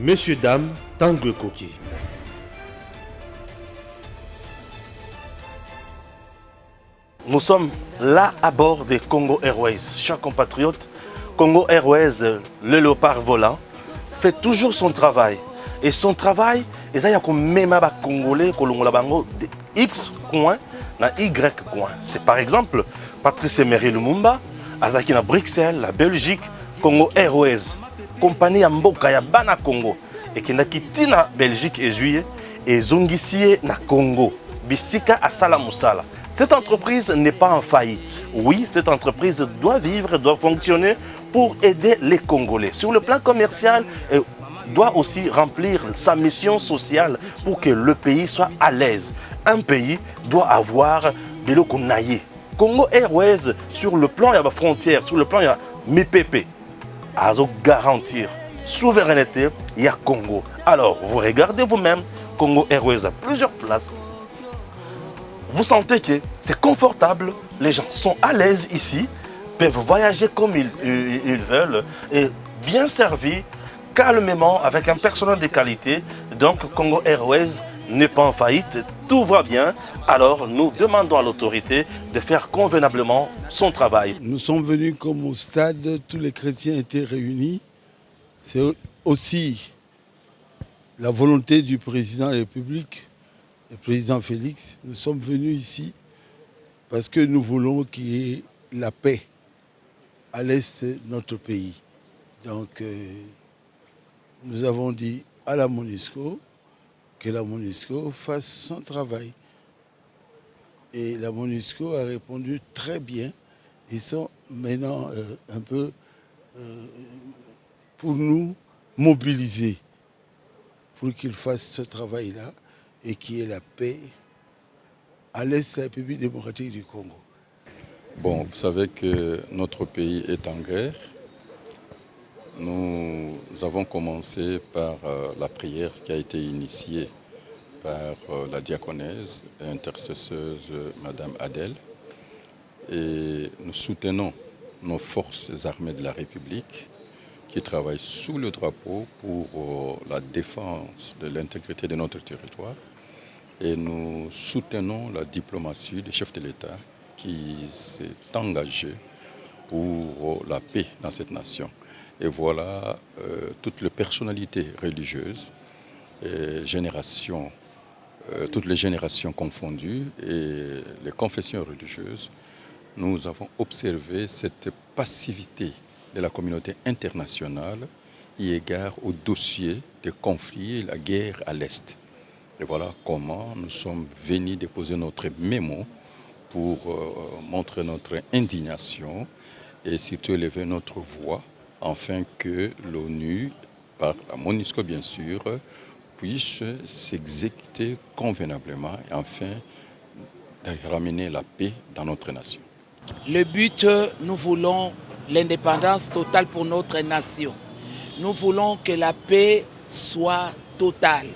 Messieurs, dames, Tanguy Koki. Nous sommes là à bord des Congo Airways. Chers compatriotes, Congo Airways, le léopard volant, fait toujours son travail. Et son travail, c'est même les Congolais de X coin na Y coin. C'est par exemple Patrice Emery Lumumba, Azaki na Bruxelles, la Belgique, Congo Airways, compagnie Mboka ya Bana Congo, et qui n'a quitté na Belgique et juillet, et Zongisie na Congo, Bisika à Salamoussala. Cette entreprise n'est pas en faillite. Oui, cette entreprise doit vivre, doit fonctionner pour aider les Congolais. Sur le plan commercial, elle doit aussi remplir sa mission sociale pour que le pays soit à l'aise. Un pays doit avoir de l'eau qu'on aille. Congo Airways, sur le plan de la frontière, sur le plan de la MIPP, à garantir souveraineté, il y a Congo. Alors, vous regardez vous-même, Congo Airways a plusieurs places. Vous sentez que c'est confortable, les gens sont à l'aise ici, peuvent voyager comme ils veulent, et bien servis, calmement, avec un personnel de qualité. Donc Congo Airways n'est pas en faillite, tout va bien. Alors nous demandons à l'autorité de faire convenablement son travail. Nous sommes venus comme au stade, tous les chrétiens étaient réunis. C'est aussi la volonté du président de la République, le président Félix. Nous sommes venus ici parce que nous voulons qu'il y ait la paix à l'est de notre pays. Donc nous avons dit à la MONUSCO que la MONUSCO fasse son travail. Et la MONUSCO a répondu très bien. Ils sont maintenant un peu pour nous mobiliser pour qu'ils fassent ce travail-là et qu'il y ait la paix à l'est de la République démocratique du Congo. Bon, vous savez que notre pays est en guerre. Nous avons commencé par la prière qui a été initiée par la diaconesse et intercesseuse Madame Adèle. Et nous soutenons nos forces armées de la République qui travaillent sous le drapeau pour la défense de l'intégrité de notre territoire. Et nous soutenons la diplomatie du chef de l'État qui s'est engagé pour la paix dans cette nation. Et voilà, toutes les personnalités religieuses, toutes les générations confondues et les confessions religieuses, nous avons observé cette passivité de la communauté internationale eu égard au dossier des conflits et la guerre à l'Est. Et voilà comment nous sommes venus déposer notre mémo pour montrer notre indignation et surtout élever notre voix afin que l'ONU, par la MONUSCO bien sûr, puisse s'exécuter convenablement et enfin de ramener la paix dans notre nation. Le but, nous voulons l'indépendance totale pour notre nation. Nous voulons que la paix soit totale.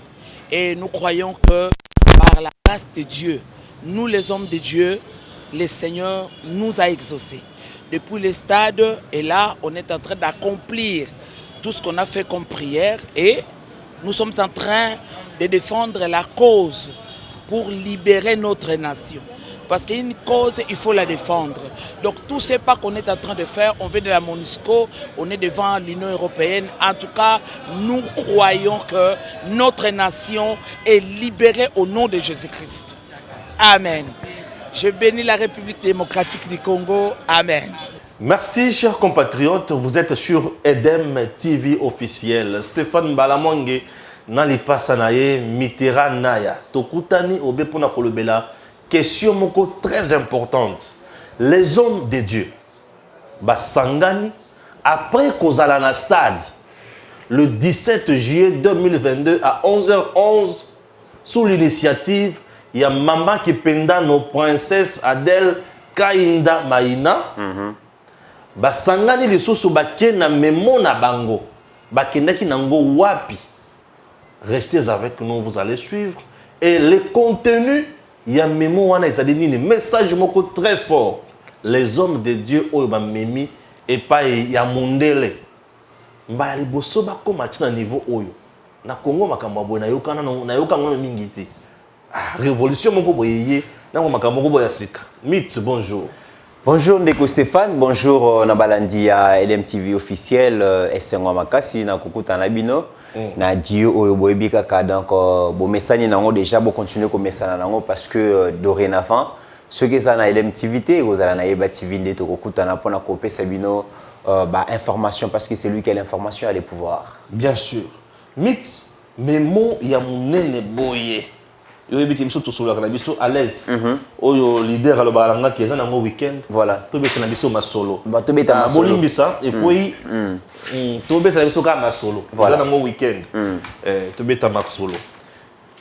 Et nous croyons que par la grâce de Dieu, nous les hommes de Dieu, le Seigneur nous a exaucés. Depuis le stade, et là, on est en train d'accomplir tout ce qu'on a fait comme prière et nous sommes en train de défendre la cause pour libérer notre nation. Parce qu'une cause, il faut la défendre. Donc tous ces pas qu'on est en train de faire, on vient de la MONUSCO, on est devant l'Union européenne. En tout cas, nous croyons que notre nation est libérée au nom de Jésus-Christ. Amen. Je bénis la République démocratique du Congo. Amen. Merci chers compatriotes, vous êtes sur EDEM TV officiel. Stéphane Mbalamonge, Nali Pasanaye, Mitera Naya. Tokutani Obe Pona Kolobela. Question moko très importante. Les hommes de Dieu, Basangani, après Kozala na stade, le 17 juillet 2022 à 11h11, sous l'initiative, il y a Mama Kipenda, nos princesses Adèle Kainda Maïna. Basangani les sous bakena memo na bango. Bakendaki nango wapi. Restez avec nous, vous allez suivre. Et les contenus, il y a memo wana ezali ni message moko très fort. Les hommes de Dieu oyo ba memi et pas ya mundele. Mbali boso ba koma tina niveau oyo. na Congo makambo boye na yoka ngona mingi te. Révolution moko boye na makambo moko boya sika. Mitz, bonjour. Bonjour Ndeko Stéphane, bonjour Nabalandi à LMTV officiel Essengo Makasi na kukuta na bino na Dio oyo boyebi kaka donc bo mesani nango déjà bo continuer ko mesana nango parce que dorénavant ceux qui sont na LMTV te ozala na Eba TV nde to kukuta na pona ko pesa bino ba information parce que c'est lui qui a l'information a le pouvoir. Bien sûr. Mitz, mais mo ya munene boye. Yo yebi kimso to solo kana biso à l'aise. Oyo leader alo balanga ki ezana ngo weekend. Voilà. To beta na biso masolo. Ba to beta masolo. Bolimbisa et puis to beta na biso ka masolo. Ezana ngo weekend. To beta masolo.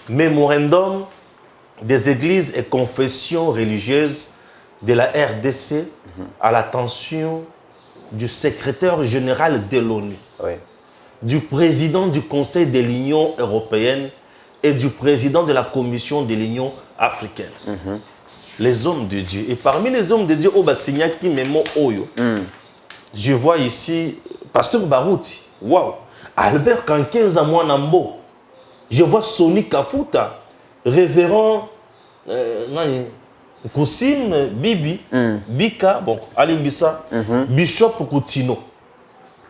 Mémorandum des églises et confessions religieuses de la RDC à l'attention du secrétaire général de l'ONU. Oui. Du président du Conseil de l'Union européenne et du président de la Commission de l'Union africaine. Les hommes de Dieu. Et parmi les hommes de Dieu, Signaki Memo Oyo, je vois ici Pasteur Barouti. Waouh! Albert Kankenza Mwanambo. Je vois Sonny Kafuta. Révérend Kousim Bibi. Bika. Bon, Alimbissa. Bishop Koutino.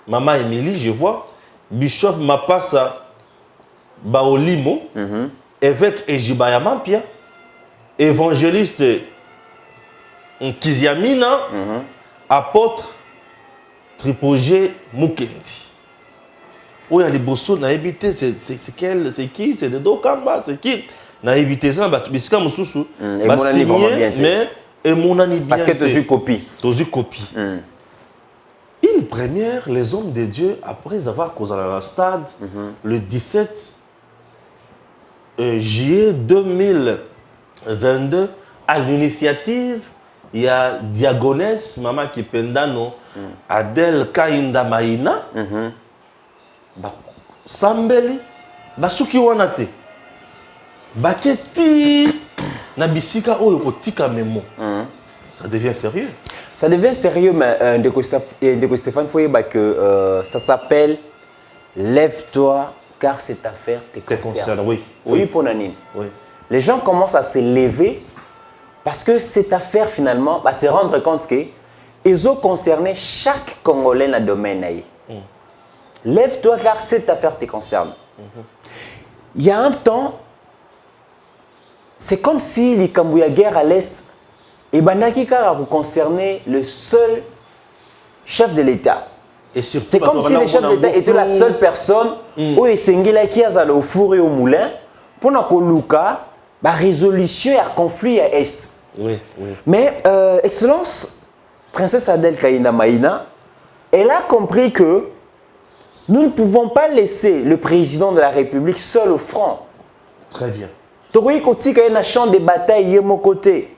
Maman Émilie, je vois. Bishop Mapassa Baolimo, évêque Ejibaya Mampia, évangéliste Kiziamina, apôtre Tripogé Mukendi. Où il y a les bossons, na évité, c'est qui? C'est de Dokamba, c'est qui? Na évité ça, bisika mususu, signé, mais et mon ani bien. Parce que tu as eu copie. Tu as eu copie. Une première, les hommes de Dieu, après avoir causé à la stade, le 17 juillet 2022, à l'initiative, il y a Diagonès, Mama Kipendano, Adel Kainda Maïna, Sambeli, Basuki Wanate, Baketi, Nabisika Oyo Tika Memo. Ça devient sérieux. Ça devient sérieux, mais Ndeko Stéphane, il faut dire que ça s'appelle Lève-toi, car cette affaire te concerne. Oui. Oui, pour Nanine. Oui. Les gens commencent à se lever parce que cette affaire, finalement, va se rendre compte qu'ils ont concerné chaque Congolais dans le domaine. Lève-toi, car cette affaire te concerne. Il y a un temps, c'est comme si les Kambouya guerre à l'Est, et Bandaki a concerné le seul chef de l'État. C'est comme si le chef de l'État était la seule personne où il s'engagea qui a au four et au moulin pour la résolution et un conflit à Est. Oui, oui. Mais, Excellence, Princesse Adel Kaïna Maïna, elle a compris que nous ne pouvons pas laisser le président de la République seul au front. Très bien. Tu vois qu'il y a un champ de bataille à mon côté.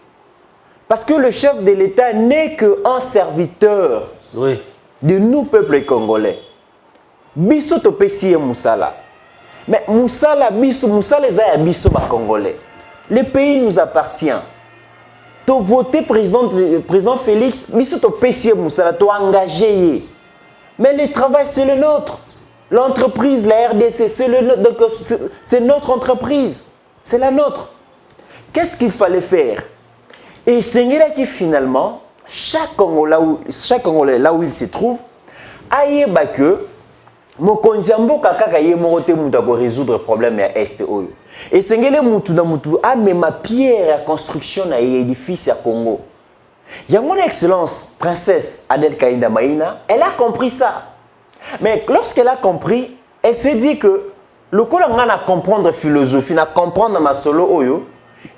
Parce que le chef de l'État n'est qu'un serviteur de nous, peuple congolais. Biso to pesi Moussala. Mais Moussala, Moussala est biso congolais. Le pays nous appartient. Tu as voté président Félix, biso to pesi Moussala, tu as engagé. Mais le travail, c'est le nôtre. L'entreprise, la RDC, c'est notre entreprise. C'est la nôtre. Qu'est-ce qu'il fallait faire? Et c'est là qui finalement, chaque Congolais là où il se trouve, aïe que mon konziambo kaka yé morote muta pour résoudre le problème à Est oyo. Et c'est là mutu na mutu a même ma pierre à construction na édifice à Congo. Il y a mon excellence princesse Adel Kaïnda Maïna, elle a compris ça. Mais lorsqu'elle a compris, elle s'est dit que le colon a comprendre philosophie, na comprendre ma solo oyo.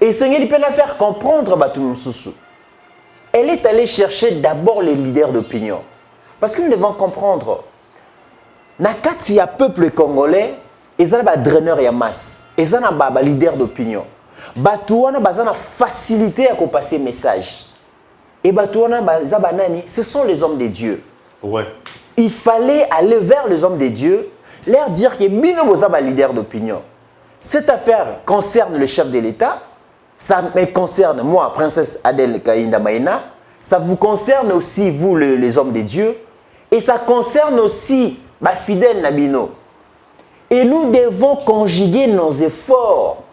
Et Seigneur, il peut la faire comprendre Batum Soussou. Elle est allée chercher d'abord les leaders d'opinion. Parce que nous devons comprendre. Nakati ya peuple congolais, ils ont des draineurs et masse. Ils ont des leaders d'opinion. Batouana bazana facilité à passer message. Et Batouana bazabanani, ce sont les hommes de Dieu. Ouais. Il fallait aller vers les hommes de Dieu, leur dire que bino bozaba leader d'opinion. Cette affaire concerne le chef de l'État. Ça me concerne, moi, princesse Adel Kaïnda Maïna. Ça vous concerne aussi, vous, les hommes de Dieu. Et ça concerne aussi ma fidèle Nabino. Et nous devons conjuguer nos efforts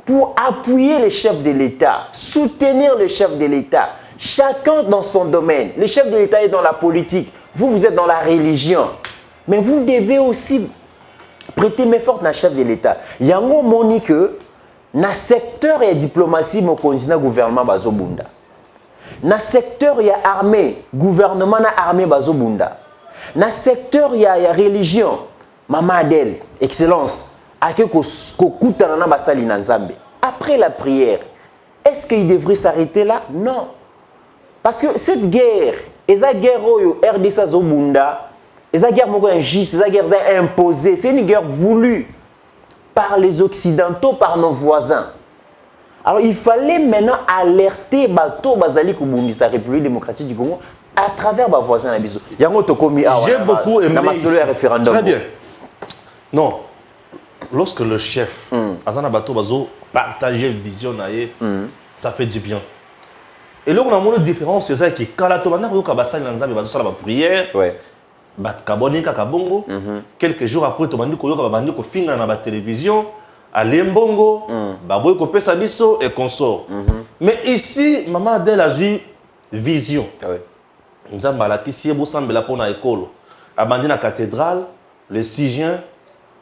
pour appuyer les chefs de l'État, soutenir les chefs de l'État, chacun dans son domaine. Le chef de l'État est dans la politique, vous êtes dans la religion. Mais vous devez aussi prêter main forte dans le chef de l'État. Il y a un moment que dans le secteur de diplomatie, le gouvernement bazobunda. Dans le secteur de l'armée, le gouvernement de l'armée bazobunda. Dans le secteur de la religion, Maman Adèle, excellence, après la prière, est-ce qu'il devrait s'arrêter là? Non. Parce que cette guerre, esa guerre RDC Zobunda, esa guerre injuste, esa guerre imposée, c'est une guerre voulue par les Occidentaux, par nos voisins. Alors il fallait maintenant alerter Bato Bazali Kubundisa, République démocratique du Congo, à travers nos voisins. J'ai beaucoup aimé référendum. Très bien. Non. Lorsque le chef, Azana Bato Bazo, partageait vision, ça fait du bien. Et là, on a une différence, c'est ça qui, quand la tombe, on a la prière, quelques jours après, on a la télévision, à l'embongo, et consort. Mais ici, Maman Adèle a eu vision. Nous avons la cathédrale, le 6 juin,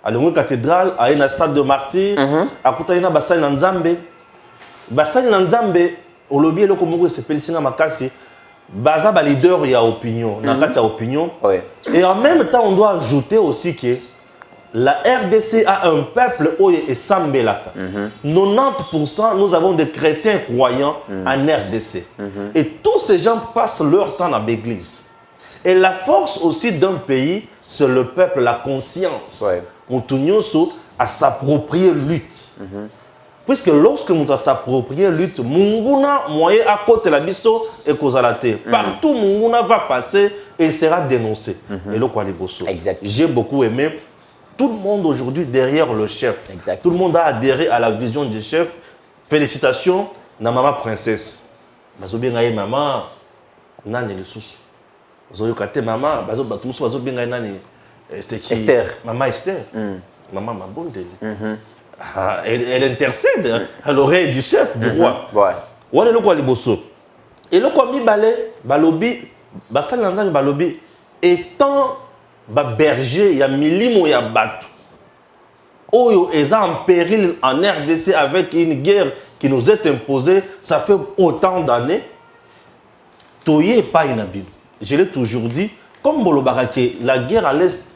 à la cathédrale, à un stade de martyrs, à côté de Bassal Nzambe. Bassal Nzambe, au lobby, le Congo, c'est Pélisina Makasi. Baza ba leader, il y a opinion, opinion. Et en même temps, on doit ajouter aussi que la RDC a un peuple et Sambelaka. 90%, nous avons des chrétiens croyants en RDC. Et tous ces gens passent leur temps dans l'église. Et la force aussi d'un pays, c'est le peuple, la conscience. On à s'approprier lutte. Puisque lorsque nous avons s'approprier lutte, Munguna moyen à côté la bisto et Kozalate. Partout Munguna va passer et il sera dénoncé. Et le Kwaliboso. J'ai beaucoup aimé. Tout le monde aujourd'hui derrière le chef. Tout le monde a adhéré à la vision du chef. Félicitations, na maman princesse. Bazobi ngaye maman, nani le sous. Bazoyo kate maman, bazobi ngaye nani. C'est qui? Esther. Maman Esther. Maman Mabonde. Elle intercède à l'oreille du chef, du roi. On est le quoi les bossos. Et le quoi mi balé, balobi, basal nanzani balobi, étant berger, il y a milimo, il y a bateau. Oyo est en péril en RDC avec une guerre qui nous est imposée, ça fait autant d'années. Toye pas inhabile. Je l'ai toujours dit, comme Bolobarake, la guerre à l'Est,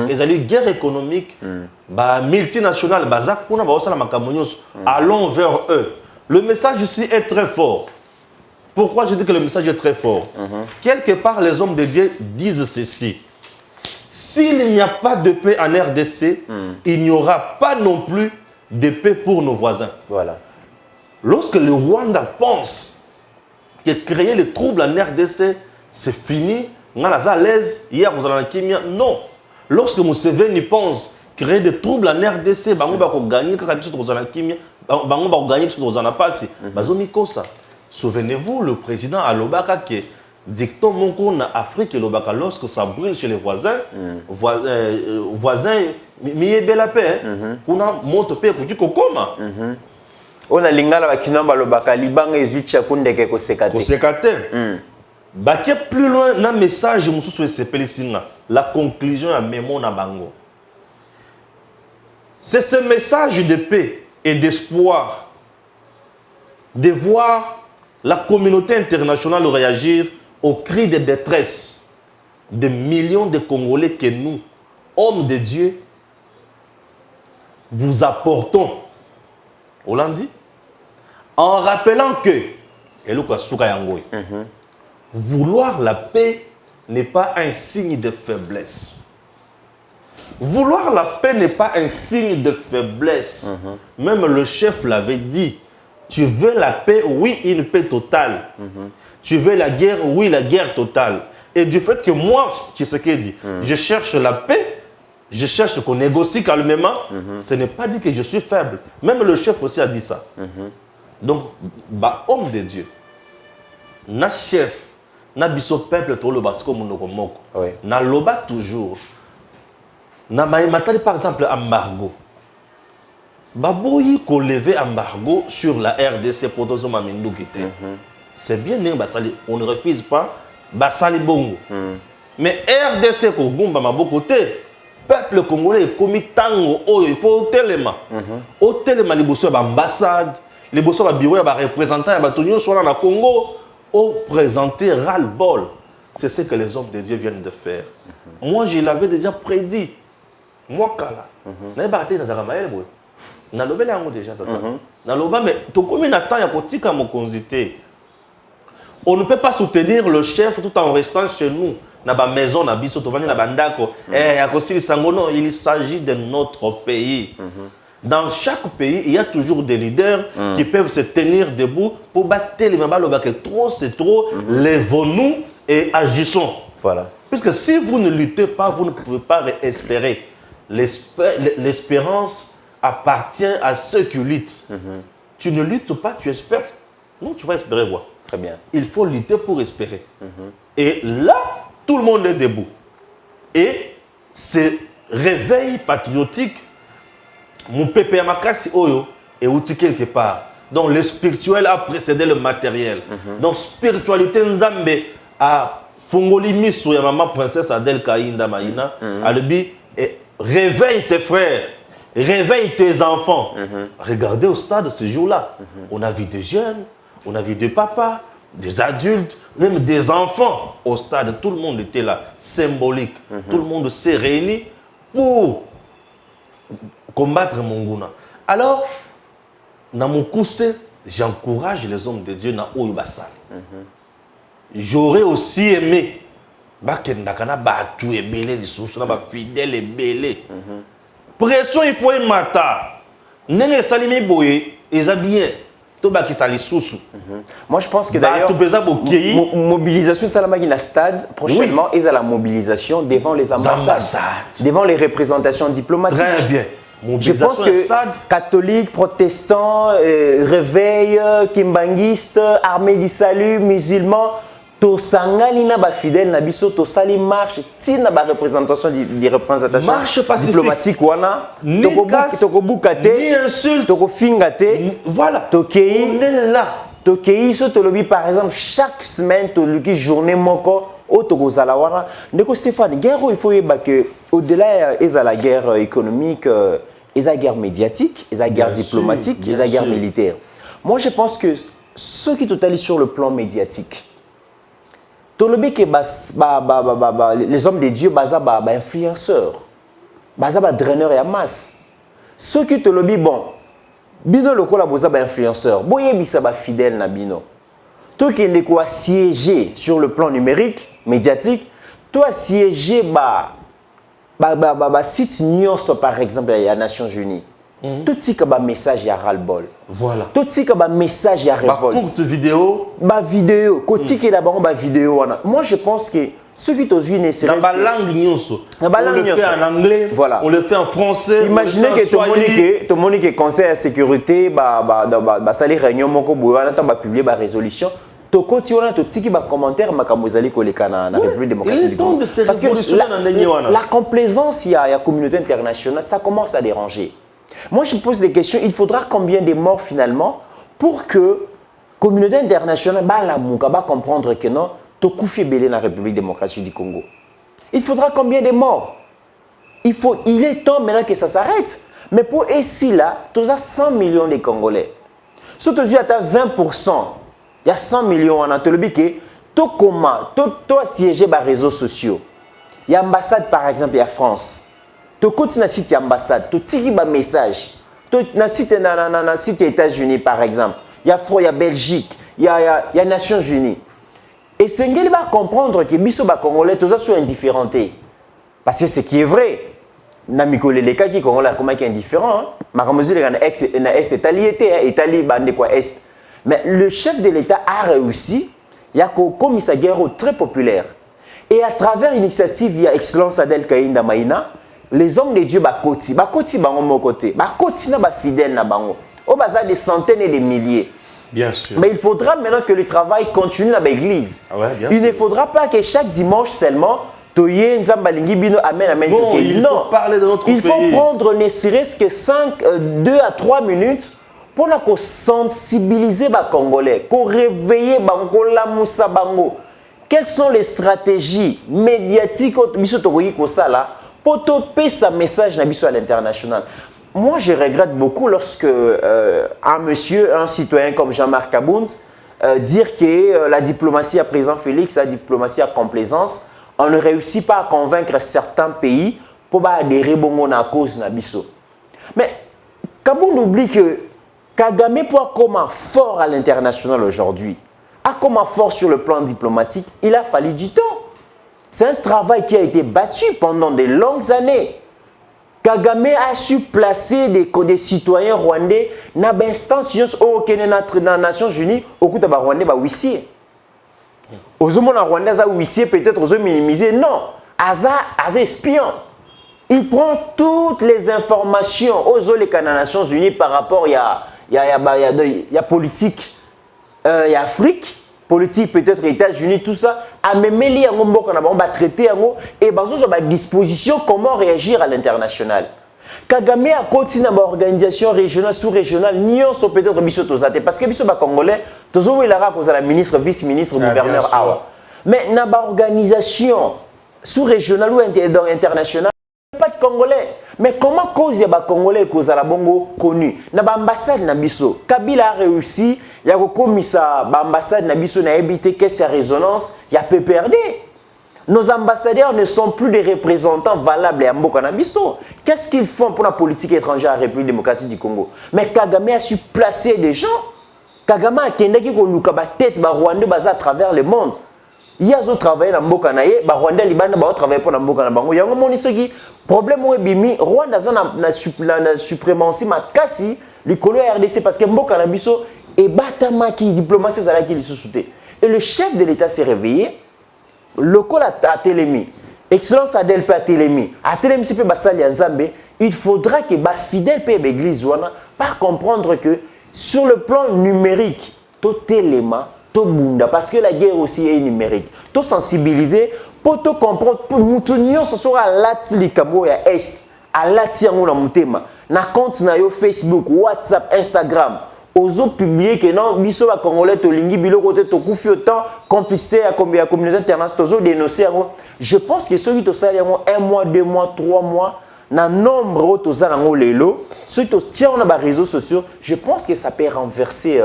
les alliés guerre économique, multinationale, allons vers eux. Le message ici est très fort. Pourquoi je dis que le message est très fort? Quelque part, les hommes de Dieu disent ceci. S'il n'y a pas de paix en RDC, il n'y aura pas non plus de paix pour nos voisins. Lorsque le Rwanda pense que créer les troubles en RDC, c'est fini, non. Lorsque Museveni pense créer des troubles en RDC, souvenez-vous, le président Alobaka qui dicton mon cours en Afrique et l'Obaka, lorsque ça brûle chez les voisins, voisins, miye bela paix, on a monte paix pour dire kokoma. On a lingala bakinamba l'Obaka, libanga ezucha kunde ke kosekate. Kosekate. Baké plus loin, dans le message, la conclusion à Mémo Nabango. C'est ce message de paix et d'espoir de voir la communauté internationale réagir aux cris de détresse de millions de Congolais que nous, hommes de Dieu, vous apportons. Hollandi, en rappelant que, et vouloir la paix n'est pas un signe de faiblesse. Vouloir la paix n'est pas un signe de faiblesse. Même le chef l'avait dit. Tu veux la paix? Oui, une paix totale. Tu veux la guerre? Oui, la guerre totale. Et du fait que moi, qui ce qu'il dit, je cherche la paix, je cherche qu'on négocie calmement, ce n'est pas dit que je suis faible. Même le chef aussi a dit ça. Donc, homme de Dieu, na chef, na biso peuple to lo basko monoko moko. Na loba toujours. Par exemple, embargo. Baboyi ko lever embargo sur la RDC pour deux hommes c'est bien, on ne refuse pas Basali Bongo. Mais RDC ko gumba mabokote. Peuple congolais est commis tango, il faut tellement. Au tellement, les bosseurs d'ambassade, les bosseurs de bureau, les représentants, les bâtonniers sont dans le Congo, au présenter ras-le-bol. C'est ce que les hommes de Dieu viennent de faire. Moi, je l'avais déjà prédit. Moi, Kala. Je n'ai pas été dans le Ramaël. Je n'ai pas déjà. Mais tout comme Nathan, il y a un peu. On ne peut pas soutenir le chef tout en restant chez nous. Dans la maison, dans la maison, il s'agit de notre pays. Dans chaque pays, il y a toujours des leaders qui peuvent se tenir debout pour battre les mamans. Trop, c'est trop. Lèvons-nous et agissons. Voilà. Puisque si vous ne luttez pas, vous ne pouvez pas espérer. L'espérance appartient à ceux qui luttent. Tu ne luttes pas, tu espères. Non, tu vas espérer quoi? Très bien. Il faut lutter pour espérer. Et là, tout le monde est debout. Et ce réveil patriotique, mon pépé Makasi Oyo, est outil quelque part. Donc le spirituel a précédé le matériel. Donc spiritualité Nzambe a Fongoli Misso, ya maman princesse Adèle Kaïnda Maïna, a le dit, réveille tes frères, réveille tes enfants. Regardez au stade ce jour-là. On a vu des jeunes, on a vu des papas, des adultes, même des enfants au stade. Tout le monde était là, symbolique. Tout le monde s'est réuni pour combattre Monguna. Alors, dans mon coussin, j'encourage les hommes de Dieu dans Oyubasal. J'aurais aussi aimé fidèle et belé. Pression, il faut y matar. Nene salimi boye, ils bien. Moi, je pense que d'ailleurs, mobilisation Salamagi na stade, prochainement, ils ont la mobilisation devant les ambassades, devant les représentations diplomatiques. Très bien. Je pense que catholiques, protestants, réveil, kimbanguistes, armée du salut, musulmans, to sangani na ba fidèle na biso to sali marche tina ba représentation marche diplomatique wana to bukate ni insulte to fingate voilà to kei on est là to kei so to lobi par exemple chaque semaine to luki journée moko o to kozala wana ndeko Stéphane guerre il faut yeba que au-delà de la guerre économique et la guerre médiatique et la guerre diplomatique et la guerre militaire. Moi je pense que ceux qui totalisent sur le plan médiatique les hommes de Dieu, influenceurs, draineurs et masse. Ceux qui te le disent, bon, bino le kola boza influenceur, boye bisa fidèle na bino. Toi qui ne quoi siéger sur le plan numérique, médiatique, toi siéger site news par exemple à Nations Unies. Tout ce qui est message à ras-le-bol. Voilà. Tout ce qui est message à révolte. Courte vidéo. Vidéo. Côté qui est d'abord vidéo. Moi je pense que ceux qui t'ont vu c'est dans la langue on le fait en anglais. Voilà. On le fait en français. Imaginez que tout le monde qui est conseil à sécurité, ça les réunions moko bouana ta publier ba résolution. To koti wana to tiki ba commentaire makamozali ko lekana na République démocratique du Congo. Parce que la complaisance il y a communauté internationale, ça commence à déranger. Moi, je me pose des questions. Il faudra combien de morts finalement pour que la communauté internationale va comprendre que non, Tokoufi belé dans la République démocratique du Congo. Il faudra combien de morts? Il est temps maintenant que ça s'arrête. Mais pour ici, là, tu as 100 millions de Congolais. Si tu as 20%, il y a 100 millions en Anatole que tu as siégé par les réseaux sociaux. Il y a l'ambassade, par exemple, il y a France. Tu continues à site ambassade, tu tires un message. Tu site des États-Unis par exemple. Il y a Belgique, il y a Nations Unies. Et c'est qu'il va comprendre que les Congolais sont indifférentés. Parce que ce qui est vrai, les cas qui Congolais comment qui est indifférent. Mais comme je dis, l'Est Italie bande quoi Est. Mais le chef de l'État a réussi. Il y a comme sa guerre très populaire. Et à travers l'initiative, il y a Excellence Adèle Kaïnda Maïna. Les hommes de Dieu bakoti bango mon côté bakoti na ba fidèle na bango au bazar des centaines et des milliers. Bien sûr. Mais il faudra maintenant que le travail continue dans l'église. Ah ouais, il ne faudra pas que chaque dimanche seulement Toye Nzamba lingi bino amen amen. Non, il faut parler de notre pays. Il faut prendre ne serait-ce que 2 à 3 minutes pour sensibiliser les Congolais, pour réveiller Bangola Moussa Bango. Quelles sont les stratégies médiatiques pour topper ce message à l'international? Moi, je regrette beaucoup lorsque un citoyen comme Jean-Marc Kabound dire que la diplomatie à président Félix, la diplomatie à complaisance, on ne réussit pas à convaincre certains pays pour adhérer à la cause Nabiso. Mais Kabound oublie que Kagame pour comment fort à l'international aujourd'hui, à comment fort sur le plan diplomatique, il a fallu du temps. C'est un travail qui a été battu pendant de longues années. Kagame a su placer des citoyens rwandais dans l'instance dans les Nations Unies au coup de Rwandais huissier. Aux hommes Rwandais huissier peut-être aux minimiser. Non, Aza espion. Il prend toutes les informations aux Nations Unies par rapport il y a politique, il y a Afrique, politique peut-être États-Unis, tout ça. À même lié on va traiter et sur la disposition comment réagir à l'international. Kagame a continué dans l'organisation régionale, sous-régionale, nions sont peut-être bisotosate parce que biso ba congolais, toujours il a la ministre, vice-ministre, gouverneur awa. Mais dans l'organisation sous-régionale ou internationale, pas de Congolais. Mais comment cause ya ba Congolais cause la bongo connu? Na ba ambassade na biso, Kabila a réussi, ya ko komisa ba ambassade na biso na éviter que sa résonance, ya PPRD. Nos ambassadeurs ne sont plus des représentants valables à Mboka na biso. Qu'est-ce qu'ils font pour la politique étrangère à la République démocratique du Congo? Mais Kagame a su placer des gens. Kagame a kendeki ko luka ba tête ba Rwandais baza à travers le monde. Il y a d'autres travailleurs dans Mboka na ye, ba Rwandais libana ba travailler pour na Mboka na bango. Yango moni soki problème ou bimi Rwanda za na suprématie makasi likolo ya RDC parce que Mboka na biso et batama ki diplomatie za la ki lisouté. Et le chef de l'État s'est réveillé. Le col à Télémi, Excellence Adelpe à Télémi, à Télémi c'est Bassali Nzambe, il faudra que les fidèles pays l'église pas comprendre que sur le plan numérique, tout téléma, tout bunda, parce que la guerre aussi est numérique, tout sensibiliser pour tout comprendre, pour nous ce sera à l'Atlikambo à Est, à l'Atiango na Mutema, na compte na yo Facebook, WhatsApp, Instagram. Aux autres publiés que non, biso va congolais to lingi bilo côté to kufi autant complicité à communauté internationale to dénoncer. Je pense que ceux qui to sali 1 mois, 2 mois, 3 mois, na nombre to zalango lelo, ceux qui to tient on a ba réseaux sociaux, je pense que ça peut renverser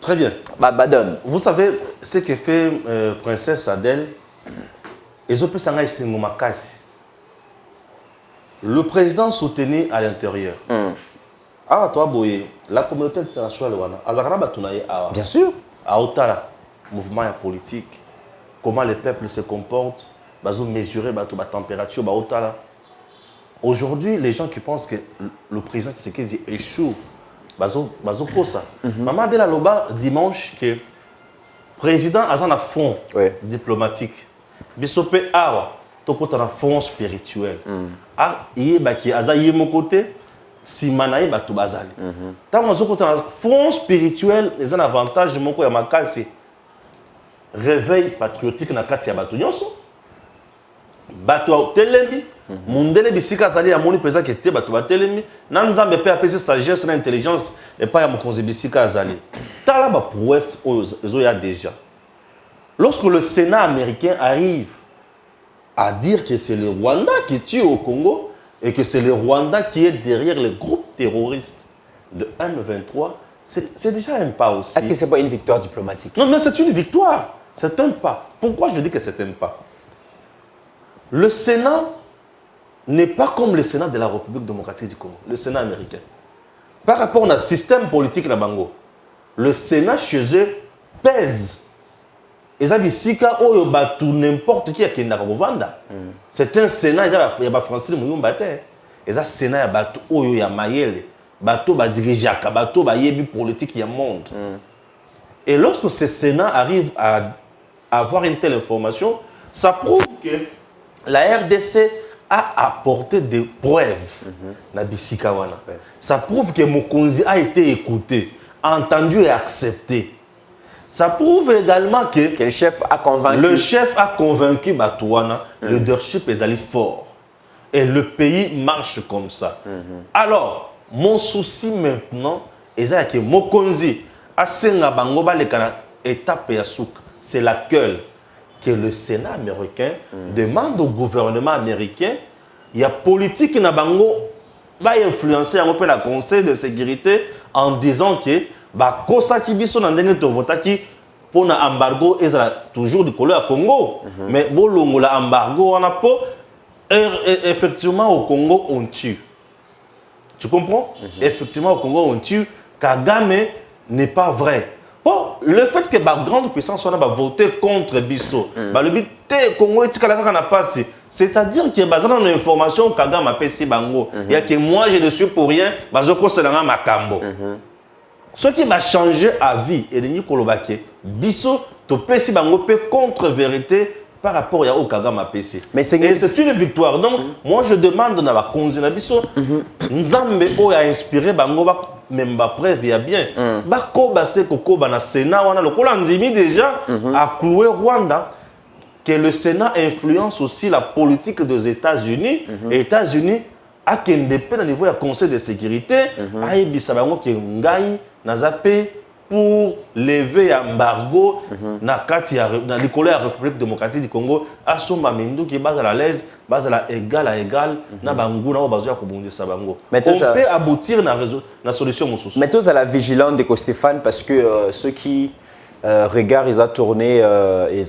très bien. Badon. Vous savez ce que fait princesse Adèle et peut s'engager c'est Makasi. Le président soutenu à l'intérieur. Ah, toi, Boye, la communauté internationale, bien sûr, à Otara, mouvement politique, comment les peuples se comportent, mesurer la température, Otara. Aujourd'hui, les gens qui pensent que le président Tshisekedi échoue, ça. Maman de la Loba dimanche que le président a un fond diplomatique. Bisopé Awa, tu as un fond spirituel. Ah, il y a mon côté. Si manaï batu bazali. Tant que vous avez un fond spirituel, les un avantage de mon côté makasi. Réveil patriotique na kati ya batu nyonso. Batu telembi, mundele bisika zali ya moni président qui était batu batelemi, na nzambe pe apesa sagesse na intelligence et pas ya mokonzi bisika zali. Tala ba prouesse ozo ya déjà. Lorsque le Sénat américain arrive à dire que c'est le Rwanda qui tue au Congo, et que c'est le Rwanda qui est derrière les groupes terroristes de M23, c'est déjà un pas aussi. Est-ce que ce n'est pas une victoire diplomatique? Non, mais c'est une victoire. C'est un pas. Pourquoi je dis que c'est un pas? Le Sénat n'est pas comme le Sénat de la République démocratique du Congo, le Sénat américain. Par rapport au système politique de Bango, le Sénat chez eux pèse. Et ça n'importe qui qui est Rwanda. C'est un Sénat, il y a Francine Mouyumba. Et ça Sénat, il y a Mayele, bateau ba dirigeant, bateau ba yebi politique il y a monde. Et lorsque ce Sénat arrive à avoir une telle information, ça prouve que la RDC a apporté des preuves na bisika wana. Ça prouve que Mokonzi a été écouté, entendu et accepté. Ça prouve également que le chef a convaincu. Le chef a convaincu Batouana, le leadership est allé fort. Et le pays marche comme ça. Alors, mon souci maintenant, c'est que Mokonzi, Asenga Bangoba, étape ya souk, c'est laquelle que le Sénat américain demande au gouvernement américain, il y a politique na bango va influencer un peu la Conseil de sécurité en disant que ba kosa ki biso na ndenge to votaki pour un embargo et toujours du Congo à Congo mais bolongo la embargo on a pas effectivement au Congo on tue. Tu comprends? Effectivement au Congo on tue. Kagame n'est pas vrai. Bon, le fait que la grande puissance soit voté contre Bisso, le but est Congo est passé. C'est-à-dire que bazana une information Kagame a payé bango. Il y a que moi je ne suis pour rien, bazoko c'est dans ma cambo. Ce qui va changer à vie et ni kolobake Bisso to payé bango peut contre vérité par rapport à Kagame a payé. Mais c'est une victoire. Donc moi je demande na ba konzi na Bisso Nzambe o a inspiré bango même pas preuve il y a bien. Bako base koko bana Sénat wana lokola ndimi déjà a cloué Rwanda que le Sénat influence aussi la politique des États-Unis. Les États-Unis a qu'un dépend au niveau du Conseil de sécurité a ebisa bango ke ngai nazape pour lever l'embargo na kati ya na likolo ya République démocratique du Congo asomba mindu ki bazala l'aise bazala égal à égal na bangu na bazo ya kobundisa bango. On peut aboutir na solution mususu. Mais tous à la vigilance de Stéphane parce que ceux qui regardent ils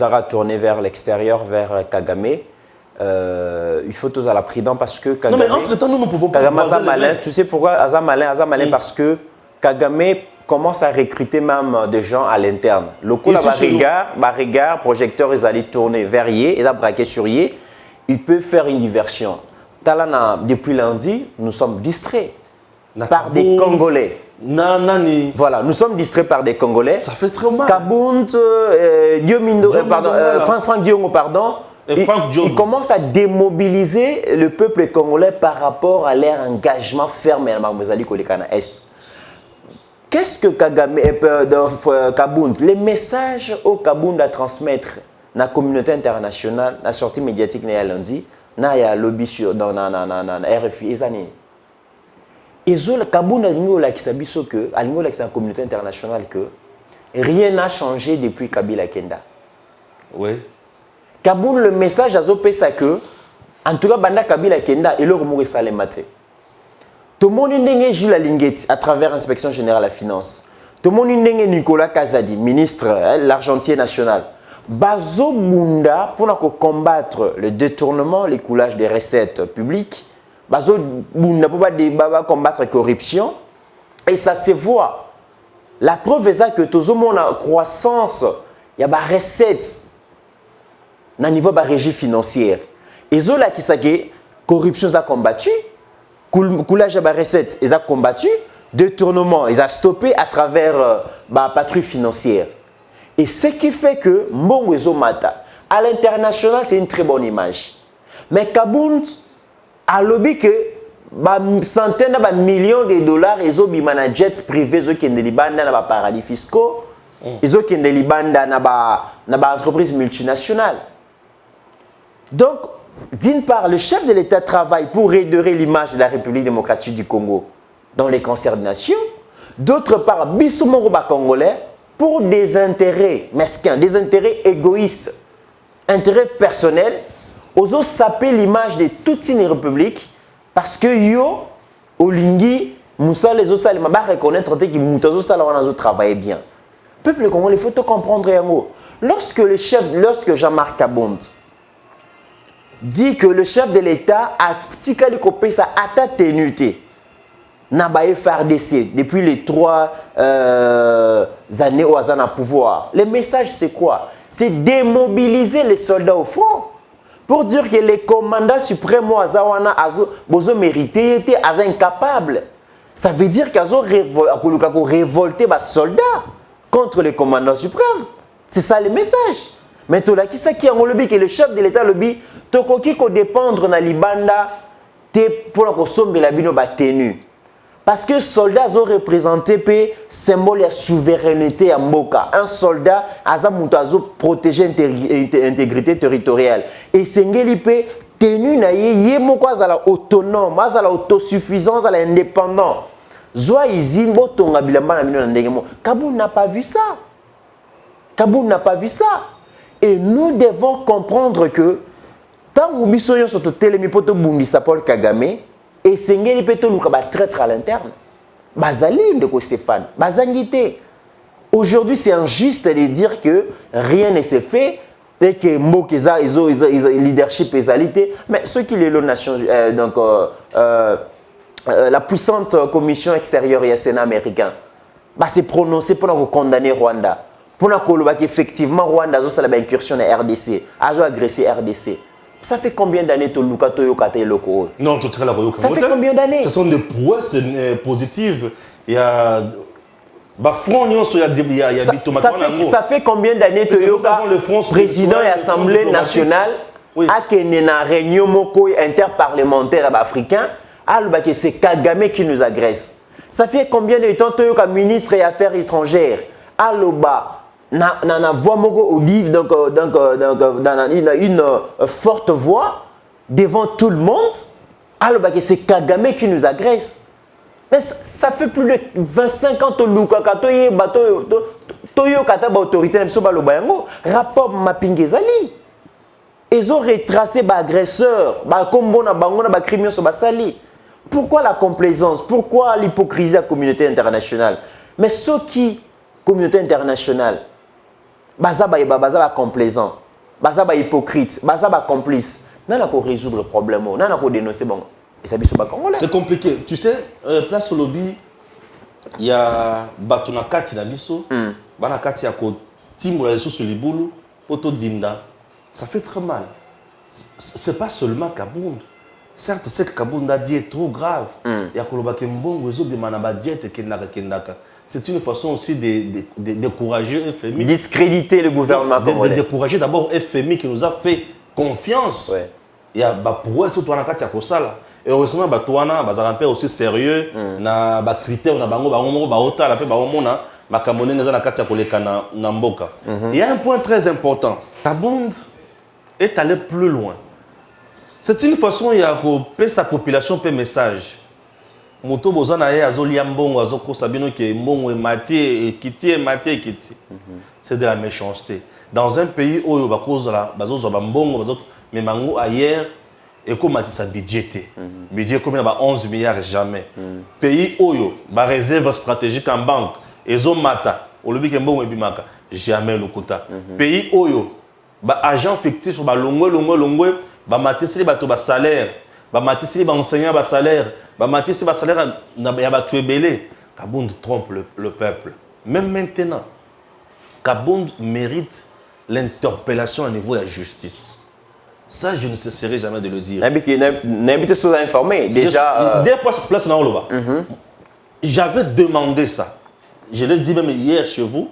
ont tourné vers l'extérieur vers Kagame. Il faut tous à la prudence parce que Kagame. Non mais entre temps nous pouvons pas. Kagame malin. Tu sais pourquoi Aza malin parce que Kagame commence à recruter même des gens à l'interne. Le coup, regard, projecteur, ils allaient tourner vers Yé, ils ont braqué sur Yé. Ils peuvent faire une diversion. Depuis lundi, nous sommes distraits par des Congolais. Voilà, nous sommes distraits par des Congolais. Ça fait trop mal. Kabunt, Franck Diongo, pardon. Il commence à démobiliser le peuple congolais par rapport à leur engagement ferme à Marmozali Kolekana Est. Qu'est-ce que Kagame Kabound, les messages au Kabound à transmettre dans la communauté internationale, la sortie médiatique n'a lundi, n'a ya lobby sur dans RFI ezani. Ezol Kabound a lingo la kisabiso que a lingo la communauté internationale que rien n'a changé depuis Kabila Kenda. Oui. Kabound le message a zopé ça que en tout cas banda Kabila Kenda et le remourir salemate. Tout le monde est Jules Alingeti à travers l'inspection générale de la finance. Tout le monde est Nicolas Kazadi, ministre l'argentier national. Bazo Bunda pour combattre le détournement, l'écoulage des recettes publiques. Bazo Bunda pour combattre la corruption. Et ça se voit. La preuve est que tout le monde a croissance, il y a des recettes au niveau de la régie financière. Et là qui la corruption a combattu. Coulage de recettes, ils ont combattu. Détournement, ils ont stoppé à travers la patrouille financière. Et ce qui fait que Mbongo Mata, à l'international, c'est une très bonne image. Mais Kabound a lobby que centaines de millions de dollars, ils ont des jets privés qui sont dans les paradis fiscaux, ils ont des entreprises multinationales. Donc, d'une part, le chef de l'État travaille pour redorer l'image de la République démocratique du Congo dans les concerts de nations. D'autre part, Bissou Moroba congolais pour des intérêts mesquins, des intérêts égoïstes, intérêts personnels, osent saper l'image de toute une république parce que yo, Olingi, Moussa, les autres, ils reconnaître que Moutazo Salawana travaillent bien. Peuple congolais, il faut te comprendre un mot. Lorsque Jean-Marc Kabound dit que le chef de l'État a tikali kopé sa ata tenuité na ba FRDC depuis les 3 années où Azana pouvoir. Le message c'est quoi? C'est démobiliser les soldats au front pour dire que les commandants suprêmes Azawana Azo bozo mérité étaient incapables. Ça veut dire qu'Azo révolté les soldats contre les commandants suprêmes. C'est ça le message. Mais tout là qui c'est qui a lobby que le chef de l'État lobby tokoki ko dépendre na libanda te pour la consommer la bino ba tenu Parce que soldat ont représenté le symbole de souveraineté à Mboka. Un soldat a protégé l'intégrité territoriale. Et Sengeli peut tenu na yé moko azala autonome, azala autosuffisant, azala indépendant. Zoa izine botonga bilamba na bino na ndenge mo. Kaboul n'a pas vu ça. Kaboul n'a pas vu ça. Et nous devons comprendre que tant que nous sommes sur le télémipoto Bundisa Paul Kagame, et Sengeli peut nous traître à l'interne. Bazali de Stéphane, Bazangité. Aujourd'hui, c'est injuste de dire que rien ne s'est fait et que Mbokeza, ils ont leadership égalité. Mais ceux qui les Nations, la puissante commission extérieure et le Sénat américain, s'est prononcé pour condamner Rwanda. Pour qu'effectivement Rwanda a fait incursion dans la RDC, a agressé la RDC. Ça fait combien d'années que Luka Toyokate est locaux? Non, tout ça, ça fait combien d'années? Ce sont des prouesses positives. Il y a ça fait combien d'années que le président de l'Assemblée nationale a une réunion interparlementaire africain, que c'est Kagame qui nous agresse? Ça fait combien de temps que le ministre des Affaires étrangères Aloba na voix moko audible donc une forte voix devant tout le monde, alors que c'est Kagame qui nous agresse. Mais ça fait plus de 25 ans que Luka Toyo Kata autorité rapport Mapingezali. Ils ont retracé l'agresseur, le crime sur Basali. Pourquoi la complaisance? Pourquoi l'hypocrisie à la communauté internationale? Mais ceux qui, communauté internationale, baza complaisant, baza hypocrite, baza complice, n'a pas résoudre le problème, n'a pas dénoncer bon. C'est compliqué. Tu sais, place au lobby, il y a Batuna Kati na biso, Bana Kati ya ko timbo la sur les boules, poto dinda. Ça fait très mal. C'est pas seulement Kabound. Certes, c'est que Kabound a dit est trop grave. Il y a Koloba Kembongo, Zobi Manaba Diet et Kendaka. C'est une façon aussi de décourager FMI. Discréditer le gouvernement congolais. De décourager d'abord FMI qui nous a fait confiance. Ouais. Il y a pour eux, surtout en Kati Akosala. Et heureusement, Batouana, Bazarampé aussi sérieux, na ba critères, na bango, ba hota, la paix, ba omona, ma Camerounais na Kati Akoleka na Mboka. Il y a un point très important. Kabound est allé plus loin. C'est une façon, il y a que sa population peut message. Moto bozana ye azolia mbongo azoko sabino ke mbongo e matié et kiti. C'est de la méchanceté. Dans un pays où bakozala bazozo ba mbongo bazoko mais mango ailleurs et comme matisa budgété. Budget comme na ba 11 milliards jamais. Pays oyo ba réserve stratégique en banque ezo mata olobi ke mbongo ebimaka jamais lokuta. Pays oyo ba agent fictif ba longwe ba matisi bato ba salaire. Bamatisi ba enseignant ba salaire, bamatisi ba salaire na ba tuebele. Kabound trompe le peuple. Même maintenant, Kabound mérite l'interpellation au niveau de la justice. Ça, je ne cesserai jamais de le dire. N'habitez sous informé. Déjà. Dès place dans Oloba. J'avais demandé ça. Je l'ai dit même hier chez vous.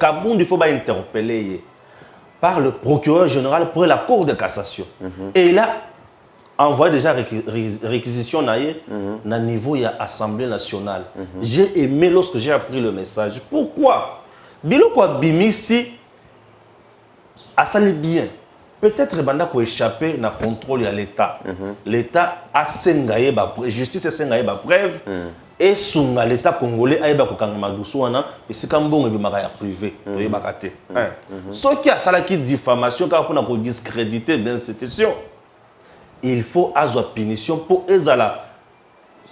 Kabound, il faut interpeller par le procureur général pour la Cour de cassation. Et il a envoyé déjà réquisition na niveau de l'Assemblée nationale. J'ai aimé lorsque j'ai appris le message. Pourquoi? Biloko Bimisi a sali bien. Peut-être banda ko échapper na contrôle de l'État. L'État a sengaye ba justice a sengaye ba preuve et sunga l'État congolais a ba ko kangama dousoana et c'est quand bon ebimaka ya privé to yebaka te. Ce qui a sala ki diffamation car pour na ko discréditer l'institution. Il faut avoir punition pour ezala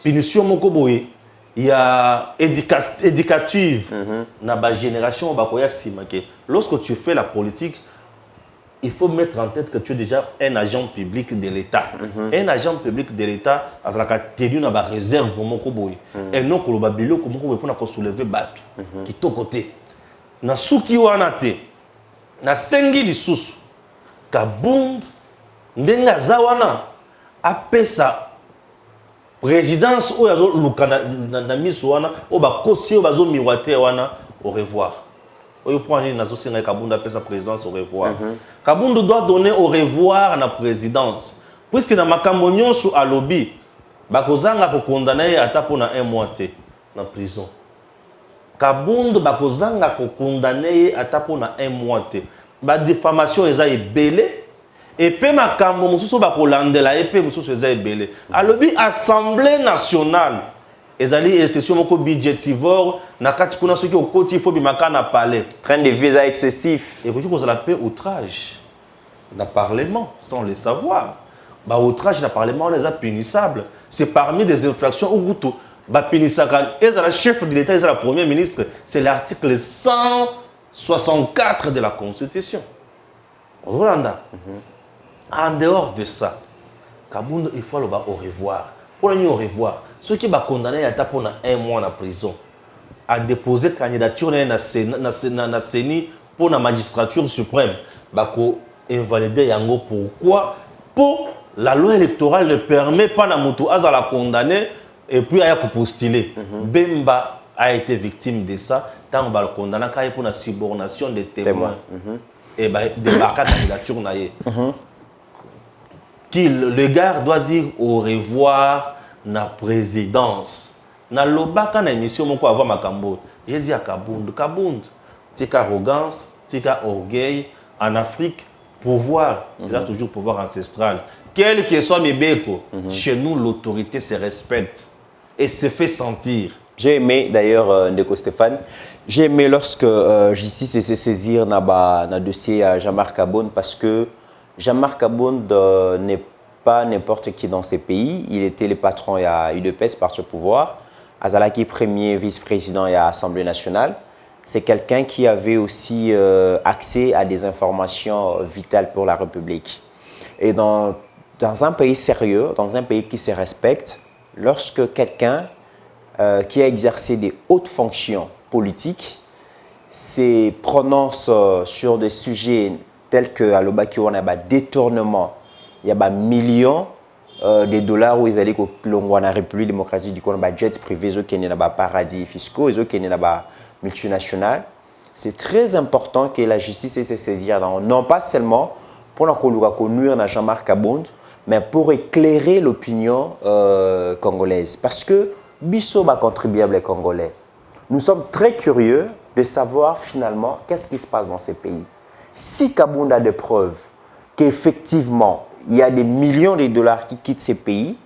punition moko boye il y a éducative na ba génération ba koya simake. Lorsque tu fais la politique, il faut mettre en tête que tu es déjà un agent public de l'État. Un agent public de l'État azalaka tenu na ba réserve moko boye et non ko ba biloko moko boye pour na ko soulever bateau qui to côté na suki wana te na sengi lisusu Kabound ndenga zawana apesa présidence ou yazo lukana na miso wana o ba kosi o bazo miroiter wana au revoir. Oyo prendre nazo senga Kabound apesa présidence au revoir. Kabound doit donner au revoir à la présidence puisque na makambo nyonso alobi bakozanga ko condamner ata pona 1 mois te na prison. Kabund bakozanga ko condamner ata pona 1 mois te. Ba diffamation eza ebele et pe makambo mususu bakolandela et pe mususu eza ebele. Alobi Assemblée nationale ezali session moko budgétivore na kati kuna soki okoti il faut bimaka na palais. Train de vie excessif. Et koki kozala pe outrage na parlement sans le savoir. Ba outrage na parlement on les a punissable. C'est parmi des infractions où tout ba punissaka et la chef de l'État et la premier ministre, c'est l'article 164 de la Constitution. Rolanda. En dehors de ça, Kabund il faut le au revoir. Pour le au revoir, ceux qui sont condamnés à taper 1 mois en prison, à déposer candidature dans la CENI pour la magistrature suprême, bako invalider yango. Pourquoi? Pour la loi électorale ne permet pas à Moutou à la condamner et puis à postuler. Bemba a été victime de ça tant que le condamné pour la subornation des témoins et de la candidature. Qui le gars doit dire au revoir na présidence. Na lobaka na émission moko avant makambo. J'ai dit à Kabund, tika arrogance, tika orgueil en Afrique, pouvoir, il a toujours pouvoir ancestral. Quel que soit mes béco, chez nous l'autorité se respecte et se fait sentir. J'ai aimé d'ailleurs Ndeko Stéphane. J'ai aimé lorsque justice s'est saisir na dossier à Jean-Marc Kabund parce que Jean-Marc Kabund n'est pas n'importe qui dans ces pays. Il était le patron à UDPS, Parti au pouvoir. Azalaki, premier vice-président à l'Assemblée nationale. C'est quelqu'un qui avait aussi accès à des informations vitales pour la République. Et dans un pays sérieux, dans un pays qui se respecte, lorsque quelqu'un qui a exercé des hautes fonctions politiques se prononce sur des sujets tels que à l'Obaki, on a un détournement, il y a des millions de dollars où ils allaient au la République démocratique du Congo, des jets privés, ils ont des paradis fiscaux, ils ont des multinationales. C'est très important que la justice se saisisse, non pas seulement pour nuire Jean-Marc Kabund, mais pour éclairer l'opinion congolaise. Parce que Bisso va contribuable congolais. Nous sommes très curieux de savoir finalement qu'est-ce qui se passe dans ces pays. Si Kabund a des preuves qu'effectivement, il y a des millions de dollars qui quittent ces pays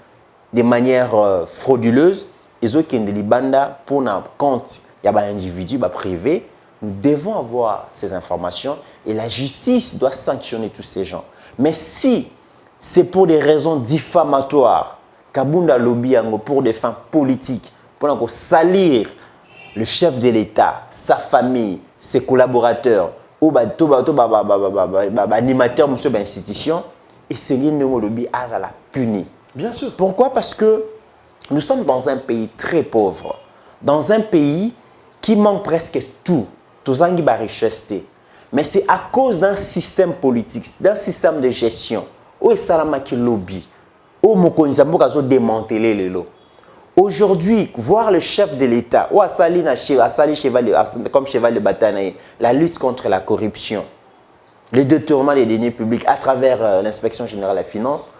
de manière frauduleuse, et autres qui ont des Libanda pour un compte, il y a des individus privés, nous devons avoir ces informations et la justice doit sanctionner tous ces gens. Mais si c'est pour des raisons diffamatoires, Kabund a lobby pour des fins politiques, pour salir le chef de l'État, sa famille, ses collaborateurs, ou animateur de l'institution, et c'est le lobby à la puni. Bien sûr. Pourquoi? Parce que nous sommes dans un pays très pauvre, dans un pays qui manque presque tout, tout angi ba richesse. Mais c'est à cause d'un système politique, d'un système de gestion, où est salama qui lobby, où mokonizambo kazo démanteler les lots. Aujourd'hui, voir le chef de l'État, ou comme cheval de bataille, la lutte contre la corruption, le détournement des deniers publics à travers l'inspection générale des finances,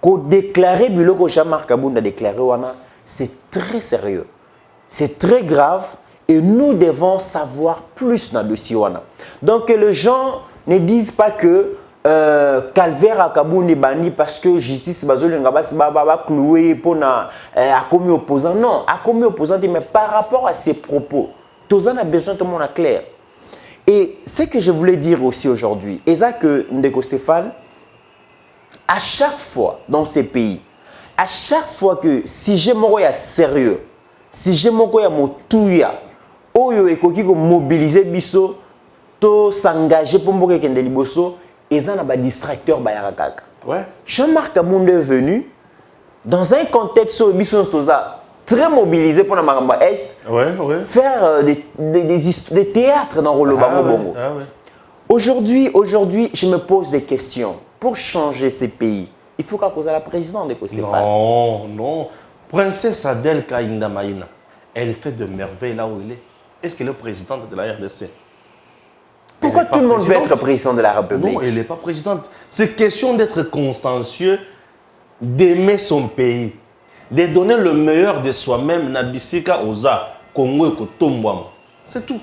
qu'on déclarait, que Jean-Marc Kabund a déclaré, c'est très sérieux, c'est très grave et nous devons savoir plus dans le dossier. Donc que les gens ne disent pas que Calvaire à Kabund est banni parce que justice va clouer pour a commis opposant. Non, a commis opposant, mais par rapport à ses propos, tout le monde a besoin de monde clair. Et ce que je voulais dire aussi aujourd'hui, c'est que Ndeko Stéphane, à chaque fois dans ces pays, à chaque fois que si j'ai mon sérieux, si j'ai mon touya, oyo ekoki ko mobiliser biso, to s'engager pour mboka kende liboso, et ça n'a pas distracteur bayarakaka. Ouais. Jean-Marc Kabund est venu dans un contexte où biso très mobilisé pour la Maramba Est, faire des théâtres dans Roloba Bongo. Aujourd'hui, je me pose des questions. Pour changer ces pays, il faut qu'à cause de la présidente de Stéphane. Non. Princesse Adèle Kaïnda Maïna, elle fait de merveilles là où elle est. Est-ce qu'elle est présidente de la RDC? Pourquoi tout le monde veut être président de la République? Non, elle n'est pas présidente. C'est question d'être consensueux, d'aimer son pays. de donner le meilleur de soi-même na bisika oza Congo et Kotombouam. C'est tout.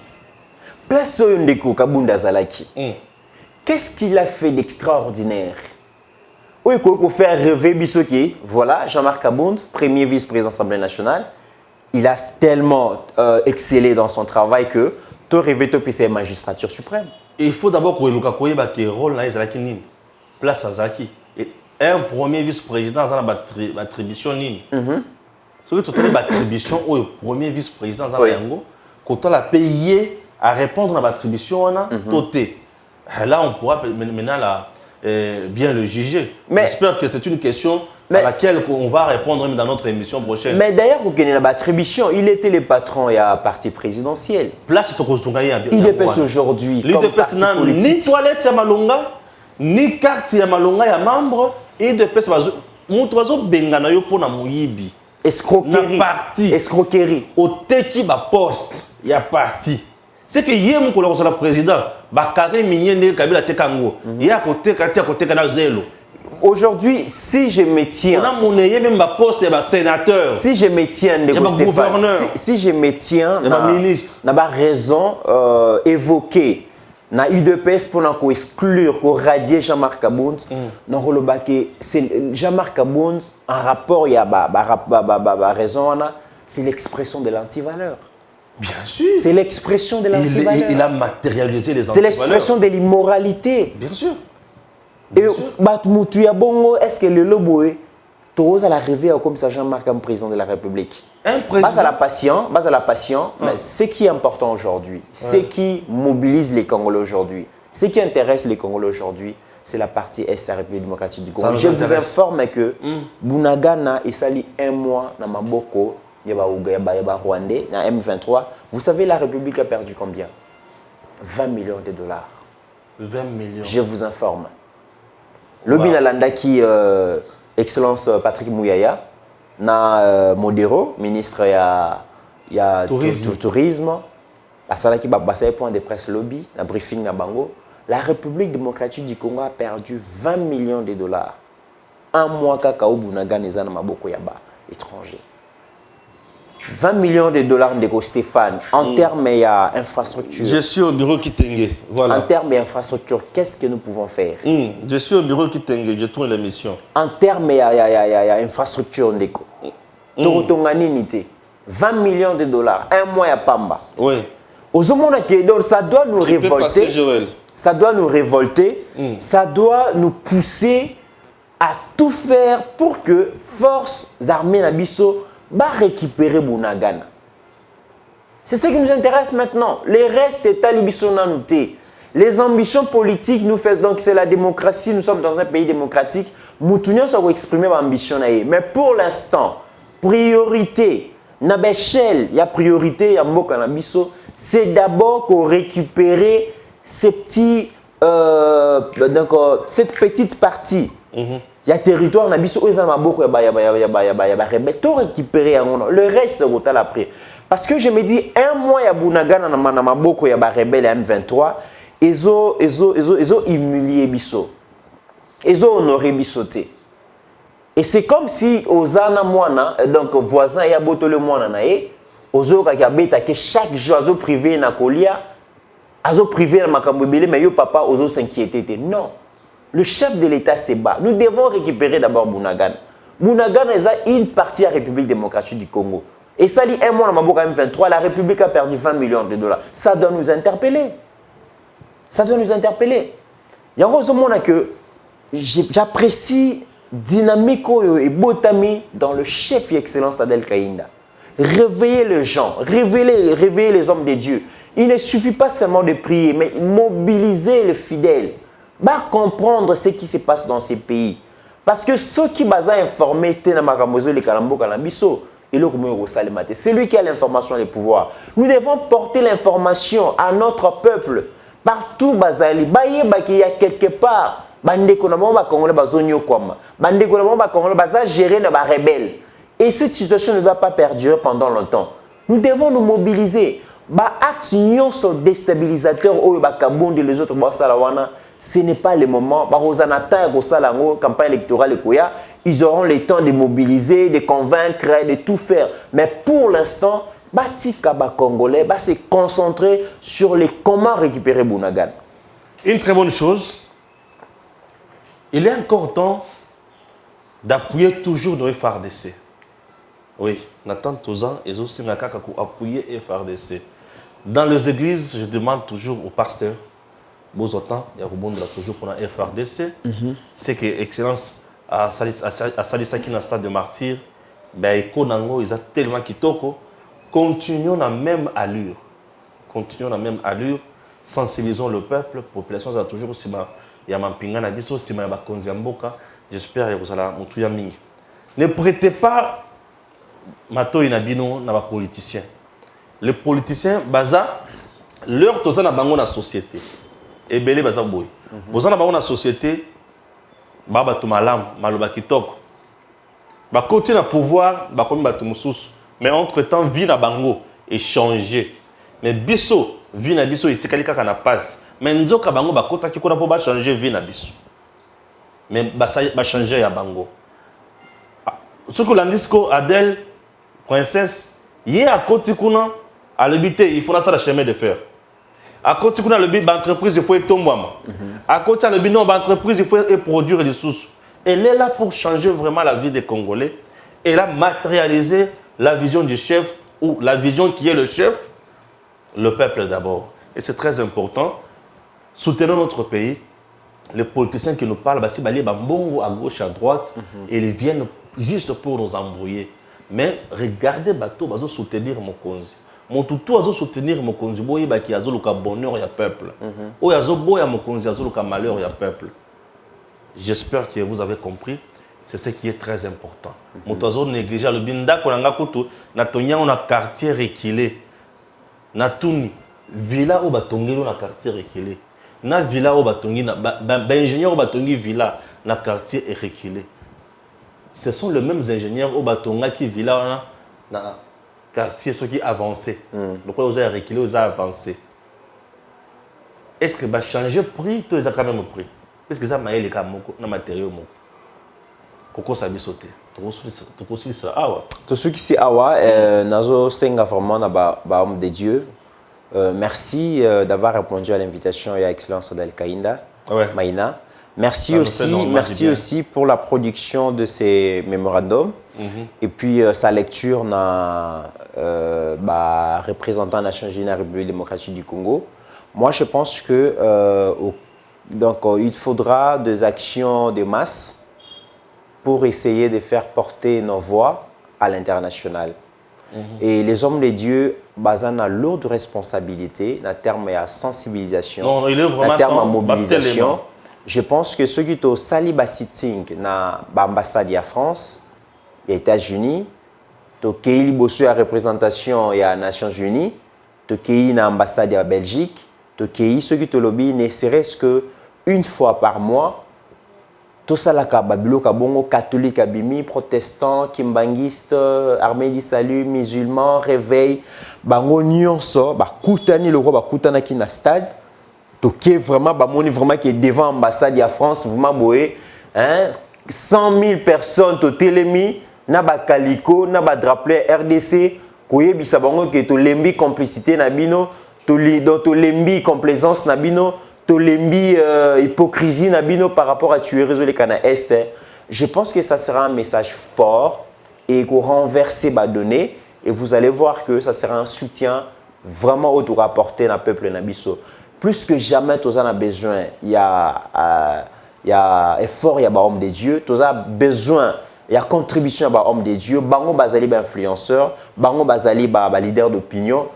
Place Ndeko Kabunda Zalaki. Qu'est-ce qu'il a fait d'extraordinaire? Oui, il faut faire rêver Bissoki. Voilà, Jean-Marc Kabound, premier vice-président de l'Assemblée nationale. Il a tellement excellé dans son travail que tu rêves de la magistrature suprême. Il faut d'abord que le rôle dans les place à Zaki. Et un premier vice-président dans l'attribution. Ce que tu as l'attribution au premier vice-président dans Yango, quand on a payé à répondre à l'attribution, là on pourra maintenant bien le juger. J'espère que c'est une question à laquelle on va répondre dans notre émission prochaine. Mais d'ailleurs, l'attribution, il était le patron et à parti présidentiel. Place il dépêche aujourd'hui. Il dépêche ni toilette ya malonga, ni carte ya malonga ya membre, et dépêche mutuazo bengana yo pona moyibi. Escroquerie. Escroquerie. Au teki ba poste ya parti. C'est que hier mon collègue le président, ba carré mignende kabila tekango. Il a côté kati à côté kana zélo. Aujourd'hui, si je me tiens, si je me tiens, si je me tiens, n'a pas raison évoquer na UDPS pour exclure, pour radier Jean-Marc Kabound. C'est Jean-Marc Kabound en rapport, il y a raison, c'est l'expression de l'antivaleur. Bien sûr. C'est l'expression de l'antivaleur. Il a matérialisé les antivaleurs. C'est l'expression de l'immoralité. Bien sûr. Et est-ce que le loboé tous à l'arrivée comme ça Jean-Marc comme président de la République? Un président. Base à la passion, mais ce qui est important aujourd'hui, ce qui mobilise les Congolais aujourd'hui, ce qui intéresse les Congolais aujourd'hui, c'est la partie Est de la République démocratique du Congo. Je vous informe que Bunagana il s'allie un mois dans Maboko, il y a Rwandais, dans M23. Vous savez la République a perdu combien? 20 millions de dollars. 20 millions. Je vous informe. Le Binalanda qui Excellence Patrick Mouyaya, na Modero, ministre tourisme, à Sala qui a point de presse lobby, na briefing na Bango, la République démocratique du Congo a perdu 20 millions de dollars. Un mois kaka Bunaga neza na maboko yaba étranger. 20 millions de dollars de Stéphane en termes d'infrastructure. Je suis au bureau Kitenge. Voilà. En termes d'infrastructure, qu'est-ce que nous pouvons faire? Je suis au bureau Kitenge, je tourne l'émission. En termes d'infrastructure, 20 millions de dollars, un mois à Pamba. Oui. Ça doit nous révolter. Ça doit nous révolter. Ça doit nous pousser à tout faire pour que forces armées Nabiso va récupérer Bunagana. C'est ce qui nous intéresse maintenant. Les restes états libisonanouté. Les ambitions politiques nous font donc c'est la démocratie. Nous sommes dans un pays démocratique. Moutounion ça va exprimer l'ambition mais pour l'instant, priorité, Nabechel, il y a priorité, il y a Mokanabiso, c'est d'abord qu'on récupère ces petits, cette petite partie. Il y a territoire nabiso où ils ont beaucoup de récupérer le reste de après parce que je me dis un mois ya Bunagana na maboko ya ba rebelle M23 ils ont humilié biso ils ont honoré bisoté et c'est comme si ozana mwana donc voisin ya botole mwana na e ozo ka beta que chaque jour azo privé na kolia azo privé na makambo belé mais yo papa ozo s'inquiéter non. Le chef de l'État se bat. Nous devons récupérer d'abord Bunagana. Bunagana est une partie de la République démocratique du Congo. Et ça dit un mois dans Maboka M23, la République a perdu 20 millions de dollars. Ça doit nous interpeller. Ça doit nous interpeller. Il y a un moment que j'apprécie dynamique et botami dans le chef et excellence Adel Kaïnda. Réveiller les gens, réveiller les hommes de Dieu. Il ne suffit pas seulement de prier, mais mobiliser les fidèles. Comprendre ce qui se passe dans ces pays. Parce que ceux qui sont informés, c'est lui qui a l'information et le pouvoir. Nous devons porter l'information à notre peuple. Partout, il y a quelque part, et cette situation ne doit pas perdurer pendant longtemps. Nous devons nous mobiliser. Actes sont déstabilisateurs, les autres, ce n'est pas le moment. Campagne électorale, ils auront le temps de mobiliser, de convaincre, de tout faire. Mais pour l'instant, Batika Congolais va se concentrer sur les comment récupérer Bounagan. Une très bonne chose, il est encore temps d'appuyer toujours nos FRDC. Oui, Nathan Tozan et aussi Nakaka pour appuyer FRDC. Dans les églises, je demande toujours aux pasteurs, Bozotan, il y a toujours pour la FRDC, c'est que Excellence à Salisaki dans le stade de martyr, ben Konango, ils ont tellement kitoko, continuons la même allure. Continuons la même allure, sensibilisons le peuple, la population a toujours aussi il y a Mampinga Nabiso, aussi il y a Konziamboka, j'espère que vous allez montrer mingi. Ne prêtez pas Mato Inabino na politiciens. Les politiciens, baza, leur toza na bango na société. Et belé baza boy. Boza na bango na société, baba to malam, maloba kitoko. Ba côté na pouvoir, ba komi bato mususu. Mais entre-temps, vie na bango est changé. Mais biso, vie na biso etikali kaka na passe. Mais nzoka bango ba kota ki kona po ba changer vie na biso. Mais ba changer ya bango. Ce que l'andisco Adèle princesse, il y a à côté kuna à l'habiter, il faudra ça le chemin de fer. À côté kuna le but d'entreprise il faut être tombama. À côté le but non d'entreprise il faut produire des sources. Elle est là pour changer vraiment la vie des Congolais. Elle a matérialisé la vision du chef ou la vision qui est le chef, le peuple d'abord. Et c'est très important. Soutenons notre pays. Les politiciens qui nous parlent, bah, si bah, bongo à gauche, à droite, et ils viennent juste pour nous embrouiller. Mais regardez, bateau, bah, soutenir mon konzi. Mon toutou a soutenir mon konzi. Boye bah qui a le bonheur ya peuple. Ou ya boya mon konzi a le malheur ya peuple. J'espère que vous avez compris. C'est ce qui est très important. Mon toiseau négligé le binda kolanga kutu na tonya on a quartier reculé. Na tuni villa au batongelo na quartier reculé. Na villa au batongi na ingénieur au batongi villa na quartier reculé. Ce sont les mêmes ingénieurs au batonga qui villa na quartier ceux qui avancé. Donc vous avez reculé, vous avez avancé. Est-ce que va changer prix tous les quand même prix? Parce que ça m'a les kamoko na matériaux moko. Koko sabi sauter. Tout aussi ça awa. Tout ce qui c'est awa nazo senga vraiment na ba homme de Dieu. Merci d'avoir répondu à l'invitation à Excellence Adèle Kainda, Maïna. Merci aussi pour la production de ces mémorandums et puis sa lecture dans représentant Nations Unies de la République démocratique du Congo. Moi, je pense que donc, il faudra des actions de masse pour essayer de faire porter nos voix à l'international. Et les hommes de Dieu basent na lourde responsabilité en termes de sensibilisation, en termes de mobilisation. Je pense que ceux qui ont sali sitting na l'ambassade de France, les États-Unis, qui ont la représentation des Nations Unies, qui ont l'ambassade de Belgique, qui ceux qui ont lobby ne serait-ce qu'une fois par mois. Tout ça, là, Babilo, Kabongo, catholique, abimi, protestant, kimbanguiste, armée du salut, musulman, réveil, bango nyonso, koutani le roi, koutana qui na stade, toké vraiment, bamoni vraiment qui est devant l'ambassade de France, vraiment boé, 100 000 personnes, to télémi, na ba kaliko, na ba drapeau RDC, koye bisa bango qui to lembi complicité na bino, to lembi complaisance na bino. Tolembi hypocrisie nabino par rapport à tuer réseau les Cana Est. Je pense que ça sera un message fort et qu'on renverser bas donné et vous allez voir que ça sera un soutien vraiment autour apporté dans le peuple nabiso. Plus que jamais tous en a besoin, il y a effort, il y a homme de Dieu, tous a besoin, il y a contribution à homme de Dieu, bango bazali ba influenceur, bango bazali ba leader d'opinion.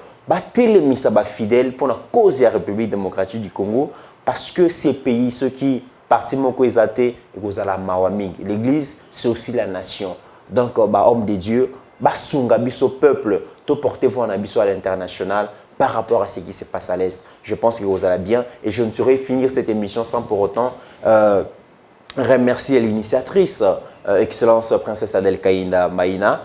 Télémis ba fidèle pour la cause de la République démocratique du Congo parce que ces pays, ceux qui partent moko exaté et la mawaming. L'église, c'est aussi la nation. Donc, homme de Dieu, sunga biso peuple, to portez-vous en abisso à l'international par rapport à ce qui se passe à l'Est. Je pense que vous allez bien et je ne saurais finir cette émission sans pour autant remercier l'initiatrice, Excellence Princesse Adèle Kainda Maïna,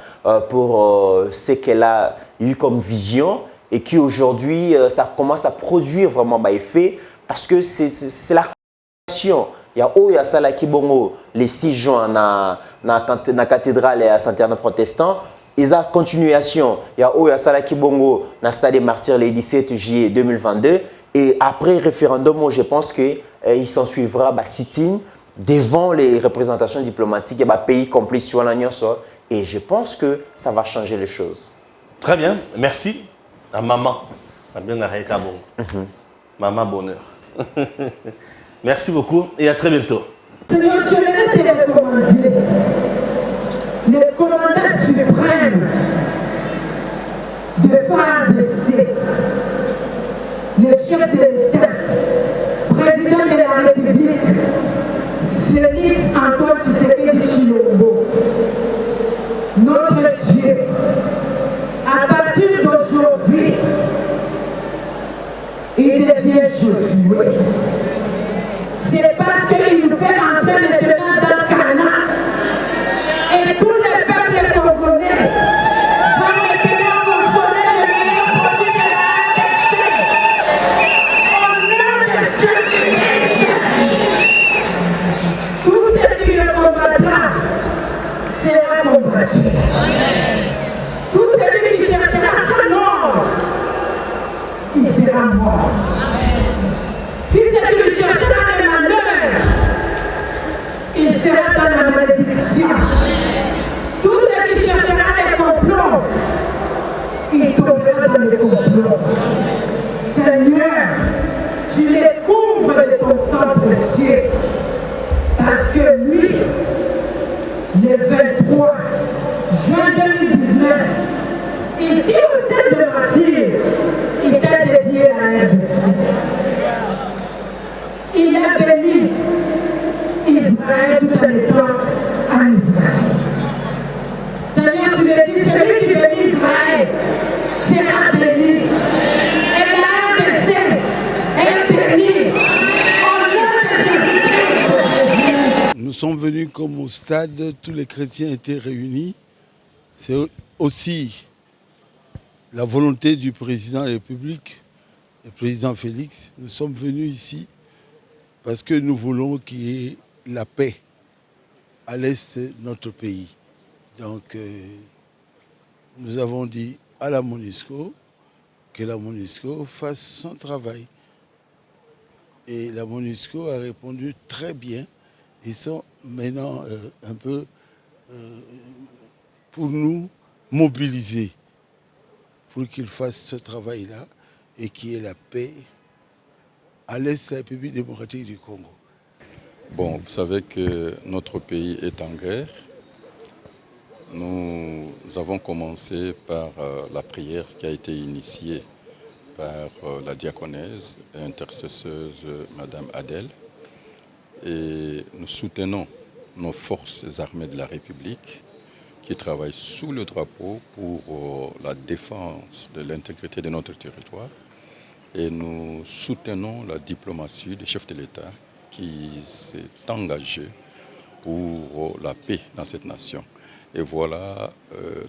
pour ce qu'elle a eu comme vision. Et qui aujourd'hui, ça commence à produire vraiment effet parce que c'est la continuation, il y a Oya Salaki Bongo le 6 juin dans la cathédrale à Saint-Hernin protestant. Il y a continuation, il y a Oya Salaki Bongo dans le stade des martyrs le 17 juillet 2022. Et après le référendum, je pense qu'il s'en suivra un sit-in devant les représentations diplomatiques et les pays complices sur l'Union. Et je pense que ça va changer les choses. Très bien, merci à maman. Maman bonheur. Merci beaucoup et à très bientôt. Seigneur, je vais te recommander le commandant suprême de FARDC, le chef de l'État, président de la République, Félix Antoine Tshisekedi Tshilombo, notre Dieu, à partir d'aujourd'hui, il devient Josué. C'est parce qu'il nous fait entrer maintenant dans Canaan. Et tous les peuples congolais vont maintenant consommer le meilleur produit de la RDC. Au nom de Jésus-Christ, tout ce qui le combattra sera combattu. Tout celui qui cherchera sa mort, il sera mort. Si celui qui cherchera le malheur, il sera dans la malédiction. Tout celui qui cherchera les complots, il tombera dans les complots. Seigneur, tu les couvres de ton sang précieux. Parce que lui, le 23 juin 2019, ici au stade de Martyr, il t'a dédié à la RDC. Il a béni Israël tout en étant en Israël. Seigneur, tu le dis, celui qui bénit Israël sera béni. Et la RDC est bénie. Au nom de Jésus-Christ. Nous sommes venus comme au stade, tous les chrétiens étaient réunis. C'est aussi la volonté du président de la République, le président Félix. Nous sommes venus ici parce que nous voulons qu'il y ait la paix à l'est de notre pays. Donc, nous avons dit à la MONUSCO que la MONUSCO fasse son travail. Et la MONUSCO a répondu très bien. Ils sont maintenant un peu, pour nous, mobilisés pour qu'ils fassent ce travail-là et qu'il y ait la paix à l'est de la République démocratique du Congo. Bon, vous savez que notre pays est en guerre. Nous avons commencé par la prière qui a été initiée par la diaconesse et intercesseuse Madame Adèle. Et nous soutenons nos forces armées de la République qui travaillent sous le drapeau pour la défense de l'intégrité de notre territoire. Et nous soutenons la diplomatie du chef de l'État qui s'est engagé pour la paix dans cette nation. Et voilà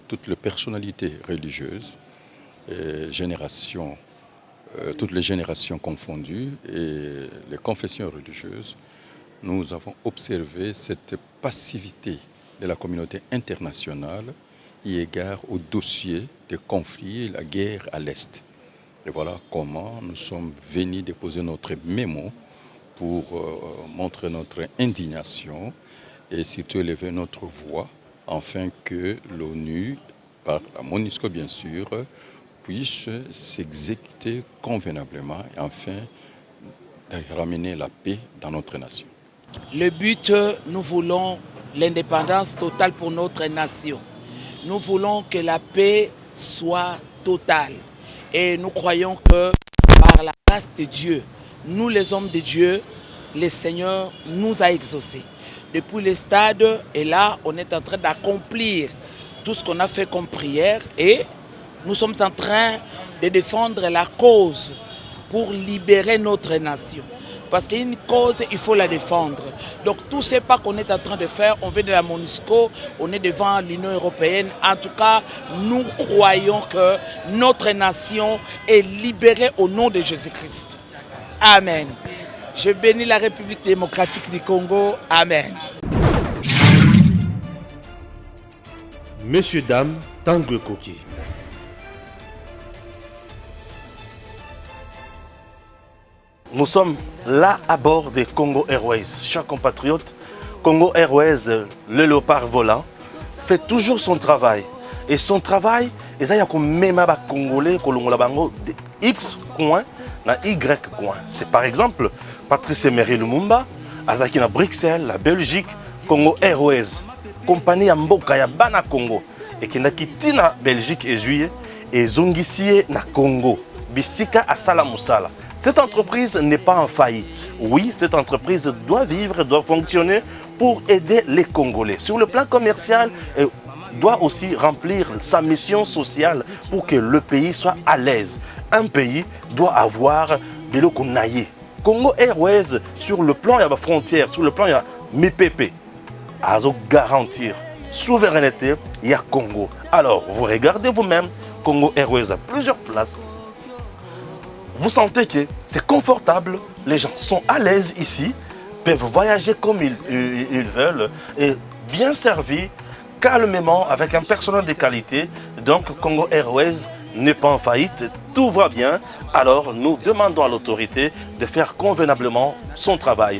toutes les personnalités religieuses, toutes les générations confondues et les confessions religieuses. Nous avons observé cette passivité de la communauté internationale eu égard au dossier des conflits et la guerre à l'Est. Et voilà comment nous sommes venus déposer notre mémo pour montrer notre indignation et surtout élever notre voix afin que l'ONU, par la MONUSCO bien sûr, puisse s'exécuter convenablement et enfin de ramener la paix dans notre nation. Le but, nous voulons l'indépendance totale pour notre nation. Nous voulons que la paix soit totale. Et nous croyons que par la grâce de Dieu, nous les hommes de Dieu, le Seigneur nous a exaucés. Depuis le stade, et là, on est en train d'accomplir tout ce qu'on a fait comme prière et nous sommes en train de défendre la cause pour libérer notre nation. Parce qu'une cause, il faut la défendre. Donc tout ce pas qu'on est en train de faire, on vient de la MONUSCO, on est devant l'Union européenne. En tout cas, nous croyons que notre nation est libérée au nom de Jésus-Christ. Amen. Je bénis la République démocratique du Congo. Amen. Messieurs, dames, Tanguy Koki. Nous sommes là à bord des Congo Airways. Chers compatriotes, Congo Airways, le léopard volant, fait toujours son travail. Et son travail, il y a même des Congolais de X coin na Y coin. C'est par exemple Patrice Emery Lumumba, Azaki na Bruxelles, la Belgique, Congo Airways, compagnie Mboka ya Bana Congo, et qui na quitté na Belgique et juillet, et Zongisie na Congo, Bisika à Salamusala. Cette entreprise n'est pas en faillite. Oui, cette entreprise doit vivre, doit fonctionner pour aider les Congolais. Sur le plan commercial, elle doit aussi remplir sa mission sociale pour que le pays soit à l'aise. Un pays doit avoir de l'eau qu'on aille. Congo Airways, sur le plan, il y a la frontière, sur le plan, il y a MIPP. À garantir souveraineté, il y a Congo. Alors, vous regardez vous-même, Congo Airways a plusieurs places. Vous sentez que c'est confortable, les gens sont à l'aise ici, peuvent voyager comme ils veulent et bien servis, calmement, avec un personnel de qualité. Donc Congo Airways n'est pas en faillite, tout va bien. Alors nous demandons à l'autorité de faire convenablement son travail.